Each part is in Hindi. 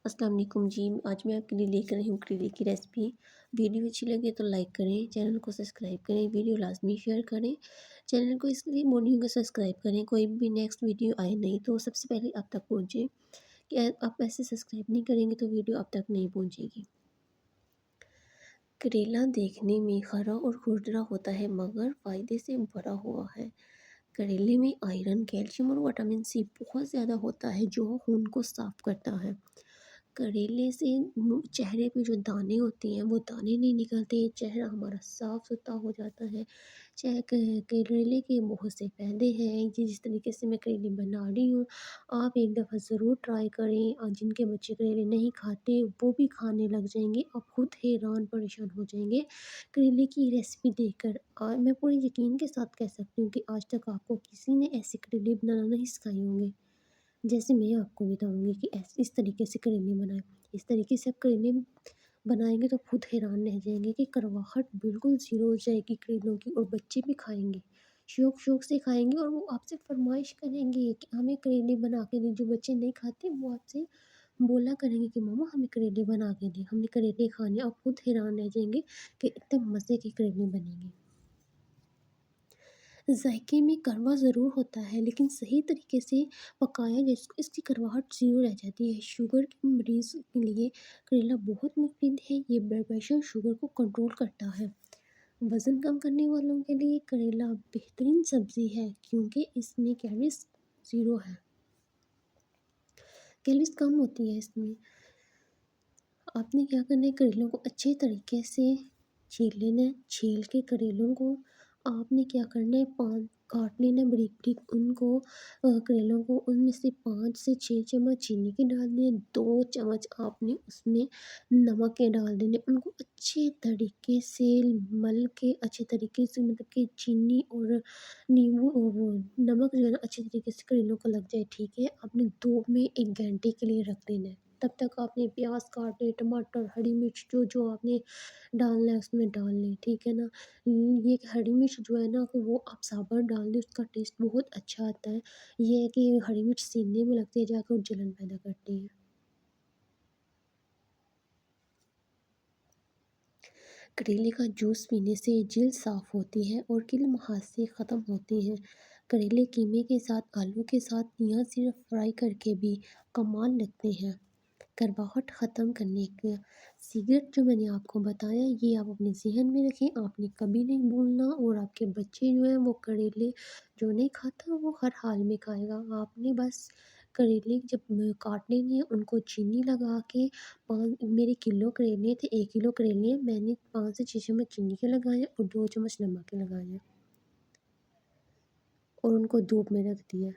अस्सलाम वालेकुम जी। आज मैं आपके लिए लेकर आई हूँ करेले की रेसिपी। वीडियो अच्छी लगे तो लाइक करें, चैनल को सब्सक्राइब करें, वीडियो लाजमी शेयर करें। चैनल को इसलिए बोल रही हूँ कि सब्सक्राइब करें, कोई भी नेक्स्ट वीडियो आए नहीं तो सबसे पहले आप तक पहुँचे। कि आप ऐसे सब्सक्राइब नहीं करेंगे तो वीडियो आप तक नहीं पहुँचेगी। करेला देखने में हरा और खुरदरा होता है मगर फ़ायदे से भरा हुआ है। करेले में आयरन, कैल्शियम और विटामिन सी बहुत ज़्यादा होता है जो खून को साफ़ करता है। करेले से चेहरे पे जो दाने होते हैं वो दाने नहीं निकलते, चेहरा हमारा साफ सुथरा हो जाता है। करेले के बहुत से फ़ायदे हैं। जिस तरीके से मैं करेले बना रही हूँ, आप एक दफ़ा ज़रूर ट्राई करें और जिनके बच्चे करेले नहीं खाते वो भी खाने लग जाएंगे। आप खुद हैरान परेशान हो जाएंगे करेले की रेसिपी देखकर। और मैं पूरे यकीन के साथ कह सकती हूँ कि आज तक आपको किसी ने ऐसे करेले बनाना नहीं सिखाए होंगे जैसे मैं आपको बताऊँगी कि इस तरीके से करेले बनाएँ। इस तरीके से आप करेले बनाएँगे तो खुद हैरान रह जाएँगे कि कड़वाहट बिल्कुल ज़ीरो हो जाएगी करेलों की और बच्चे भी खाएँगे। शौक-शौक से खाएँगे और वो आपसे फ़रमाइश करेंगे कि हमें करेले बना के दें। जो बच्चे नहीं खाते वो आपसे बोला करेंगे कि मम्मा हमें करेले बना के दें, हमने करेले खाने हैं। आप खुद हैरान रह जाएँगे कि इतने मज़े के करेले बनेंगे। ज़ायके में कड़वा ज़रूर होता है लेकिन सही तरीके से पकाया जाए इसकी कड़वाहट ज़ीरो रह जाती है। शुगर के मरीज़ के लिए करेला बहुत मुफीद है। ये ब्लड प्रेशर, शुगर को कंट्रोल करता है। वज़न कम करने वालों के लिए करेला बेहतरीन सब्ज़ी है क्योंकि इसमें कैलोरीज़ ज़ीरो है। कैलोरीज़ कम होती है इसमें। आपने क्या करना है, करेलों को अच्छे तरीके से छील लेना है। छील के करेलों को आपने क्या करना है, पान काट लेना है बारीक-बारीक उनको। करेलों को उनमें से 5 से 6 चम्मच चीनी के डालने हैं, 2 चम्मच आपने उसमें नमक के डाल देने। उनको अच्छे तरीके से मल के अच्छे तरीके से मतलब कि चीनी और नींबू और वो नमक जो है ना अच्छे तरीके से करेलों को लग जाए, ठीक है। आपने धूप में 1 घंटे के लिए रख देना है। तब तक आपने प्याज़ काटे, टमाटर, हरी मिर्च जो आपने डालना है उसमें डाल लें, ठीक है ना। ये हरी मिर्च जो है ना वो आप साबुत डाल दें, उसका टेस्ट बहुत अच्छा आता है। ये है कि हरी मिर्च सीने में लगती है जाकर और जलन पैदा करती है। करेले का जूस पीने से जल्द साफ़ होती है और कील मुहासे ख़त्म होते हैं। करेले कीमे के साथ, आलू के साथ या सिर्फ फ्राई करके भी कमाल लगते हैं। करवाहट ख़त्म करने का सीक्रेट जो मैंने आपको बताया ये आप अपने ज़हन में रखें, आपने कभी नहीं भूलना। और आपके बच्चे जो हैं वो करेले जो नहीं खाता वो हर हाल में खाएगा। आपने बस करेले जब काट लेने हैं उनको चीनी लगा के, मेरे किलो करेले थे, 1 किलो करेले हैं, मैंने 5 से 6 चम्मच चीनी के लगाए हैं और 2 चम्मच नमक के लगाए हैं और उनको धूप में रख दिया।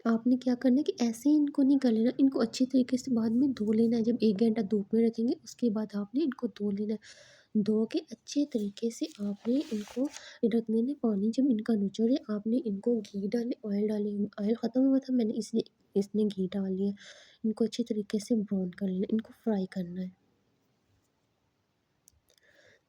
आपने क्या करना है कि ऐसे ही इनको नहीं कर लेना, इनको अच्छी तरीके से बाद में धो लेना है। जब 1 घंटा धूप में रखेंगे उसके बाद आपने इनको धो लेना है। धो के अच्छे तरीके से आपने इनको रख देना है। पानी जब इनका निचोड़े आपने इनको घी डाले, ऑयल डाले। ऑयल ख़त्म हुआ था मैंने इसलिए इसमें घी डाल दिया। इनको अच्छे तरीके से ब्राउन कर लेना, इनको फ्राई करना है।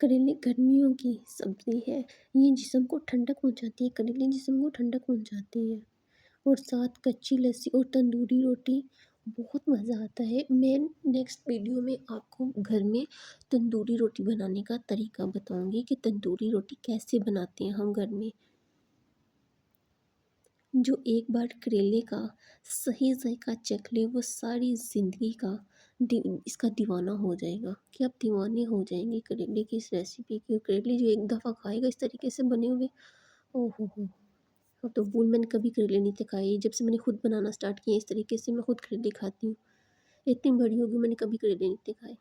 करेले गर्मियों की सब्ज़ी है, ये जिस्म को ठंडक पहुँचाती है। करेले जिस्म को ठंडक पहुँचाती है। और साथ कच्ची लस्सी और तंदूरी रोटी बहुत मज़ा आता है। मैं नेक्स्ट वीडियो में आपको घर में तंदूरी रोटी बनाने का तरीका बताऊंगी कि तंदूरी रोटी कैसे बनाते हैं हम घर में। जो एक बार करेले का सही जायका चख ले वो सारी ज़िंदगी का इसका दीवाना हो जाएगा कि आप दीवाने हो जाएंगे करेले की इस रेसिपी की। करेले जो एक दफ़ा खाएगा इस तरीके से बने हुए, ओहो हो। हाँ, तो बोल मैंने कभी करेले नहीं थे खाए। जब से मैंने खुद बनाना स्टार्ट किया इस तरीके से मैं खुद करेले खाती हूँ। इतनी बड़ी हो गई मैंने कभी करेले नहीं थे खाए।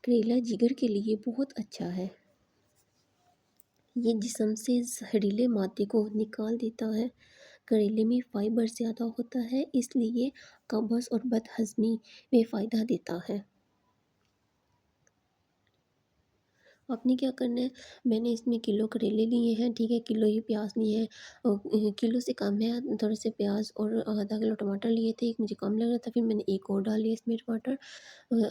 करेला जिगर के लिए बहुत अच्छा है। ये जिस्म से जहरीले मादे को निकाल देता है। करेले में फाइबर ज़्यादा होता है इसलिए कब्ज़ और बदहज़मी में फ़ायदा देता है। आपने क्या करना है, मैंने इसमें किलो करेले लिए हैं, ठीक है, किलो ही प्याज लिए हैं। किलो से कम है, थोड़े से प्याज और आधा किलो टमाटर लिए थे। एक मुझे कम लग रहा था फिर मैंने एक और डाल लिया इसमें टमाटर।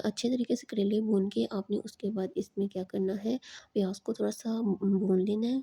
अच्छे तरीके से करेले भून के आपने उसके बाद इसमें क्या करना है, प्याज को थोड़ा सा भून लेना है।